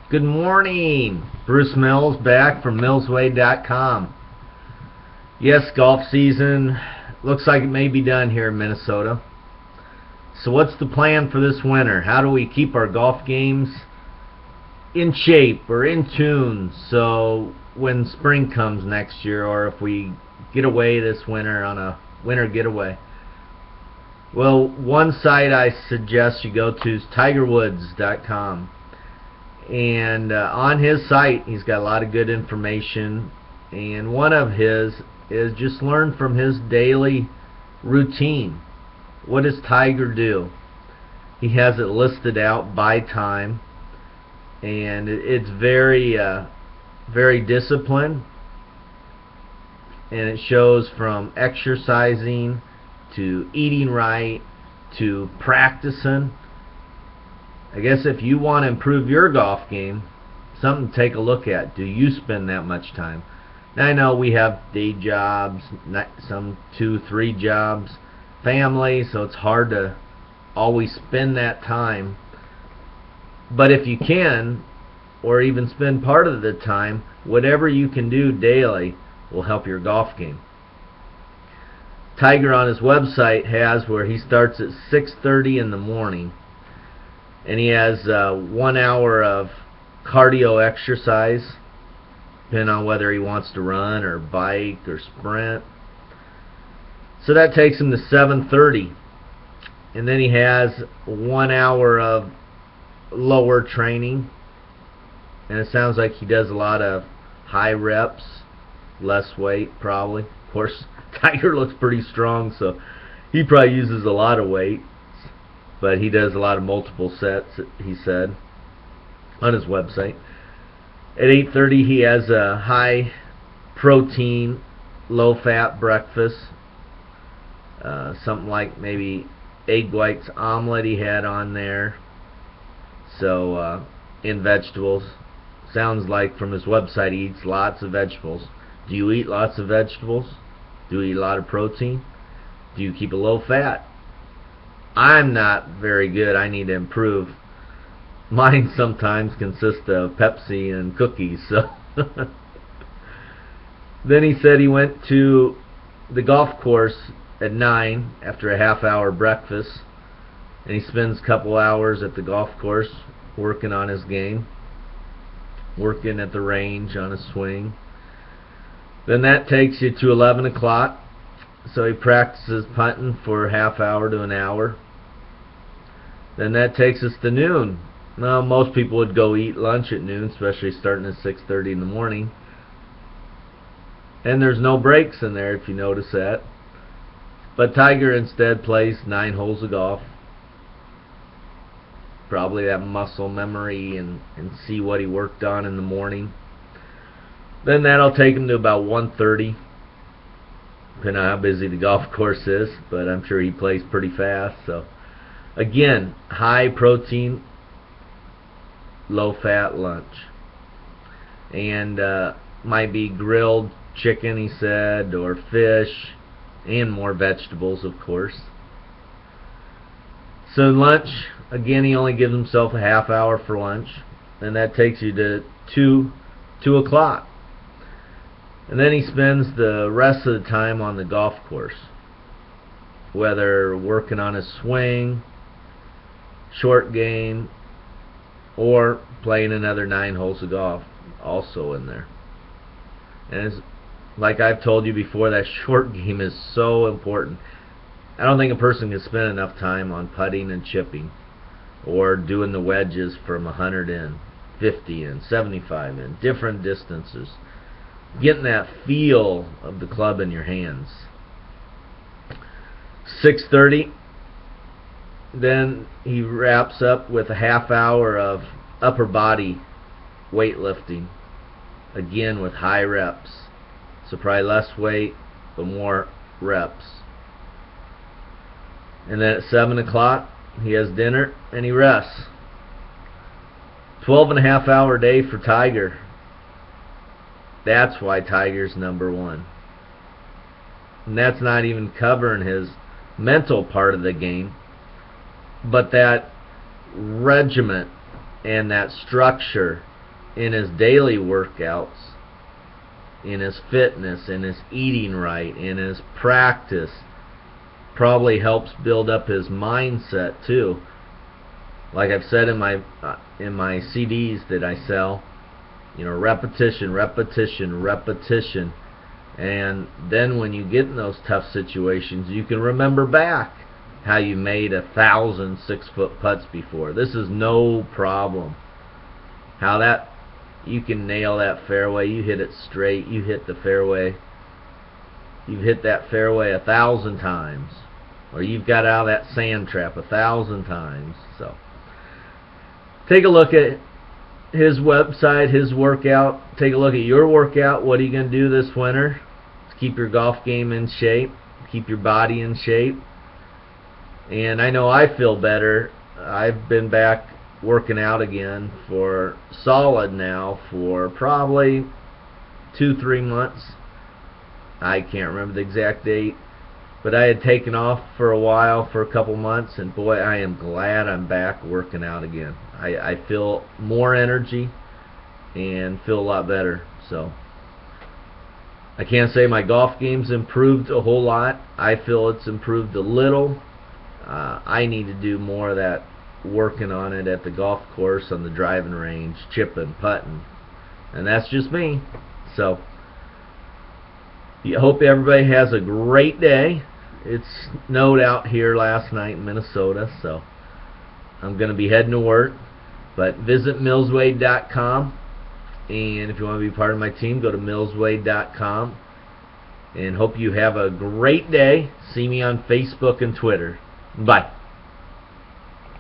Good morning. Bruce Mills back from millsway.com. Yes, golf season looks like it may be done here in Minnesota. So what's the plan for this winter? How do we keep our golf games in shape or in tune so when spring comes next year, or if we get away this winter on a winter getaway? Well, one site I suggest you go to is tigerwoods.com. And on his site, he's got a lot of good information. And one of his is just learn from his daily routine. What does Tiger do? He has it listed out by time, and it's very, very disciplined. And it shows from exercising to eating right to practicing. I guess if you want to improve your golf game, something to take a look at. Do you spend that much time? Now, I know we have day jobs, some 2-3 jobs, family, so it's hard to always spend that time. But if you can, or even spend part of the time, whatever you can do daily will help your golf game. Tiger on his website has where he starts at 6:30 in the morning, and he has 1 hour of cardio exercise, depending on whether he wants to run or bike or sprint. So that takes him to 7:30, and then he has 1 hour of lower training, and it sounds like he does a lot of high reps, less weight probably. Of course, Tiger looks pretty strong, so he probably uses a lot of weight, but he does a lot of multiple sets, he said, on his website. At 8:30, he has a high protein, low fat breakfast, something like maybe egg whites omelet he had on there. So in vegetables, sounds like from his website he eats lots of vegetables. Do you eat lots of vegetables? Do you eat a lot of protein? Do you keep a low fat? I'm not very good. I need to improve. Mine sometimes consists of Pepsi and cookies. So then he said he went to the golf course at 9 after a half-hour breakfast, and he spends a couple hours at the golf course working on his game, working at the range on his swing. Then that takes you to 11 o'clock. So he practices putting for a half hour to an hour. Then that takes us to noon. Now, most people would go eat lunch at noon, especially starting at 6:30 in the morning. And there's no breaks in there, if you notice that. But Tiger instead plays 9 holes of golf. Probably that muscle memory and see what he worked on in the morning. Then that'll take him to about 1:30, depending on how busy the golf course is, but I'm sure he plays pretty fast. So again, high protein, low fat lunch, and might be grilled chicken, he said, or fish, and more vegetables, of course. So lunch, again, he only gives himself a half hour for lunch, and that takes you to 2 o'clock. And then he spends the rest of the time on the golf course, whether working on his swing, short game, or playing another 9 holes of golf also in there. And it's, like I've told you before, that short game is so important. I don't think a person can spend enough time on putting and chipping, or doing the wedges from 100 in, 50 in, 75 in, different distances. Getting that feel of the club in your hands. 6:30, then he wraps up with a half hour of upper body weightlifting, again with high reps. So probably less weight, but more reps. And then at 7 o'clock, he has dinner and he rests. 12.5 hour day for Tiger. That's why Tiger's number 1. And that's not even covering his mental part of the game, but that regiment and that structure in his daily workouts, in his fitness, in his eating right, in his practice. Probably helps build up his mindset too. Like I've said in my CDs that I sell, repetition, repetition, repetition. And then when you get in those tough situations, you can remember back how you made 1,000 6-foot putts before. This is no problem. How that you can nail that fairway, you hit it straight, you hit the fairway. You've hit that fairway 1,000 times, or you've got out of that sand trap 1,000 times. So take a look at his website, his workout. Take a look at your workout. What are you going to do this winter to keep your golf game in shape, keep your body in shape? And I know I feel better. I've been back working out again for solid now for probably 2-3 months. I can't remember the exact date, but I had taken off for a while, for a couple months, and boy, I am glad I'm back working out again. I feel more energy and feel a lot better. So I can't say my golf game's improved a whole lot. I feel it's improved a little. I need to do more of that working on it at the golf course, on the driving range, chipping, putting, and that's just me. So I hope everybody has a great day. It snowed out here last night in Minnesota, so I'm going to be heading to work. But visit millswade.com, and if you want to be part of my team, go to millswade.com. And hope you have a great day. See me on Facebook and Twitter. Bye.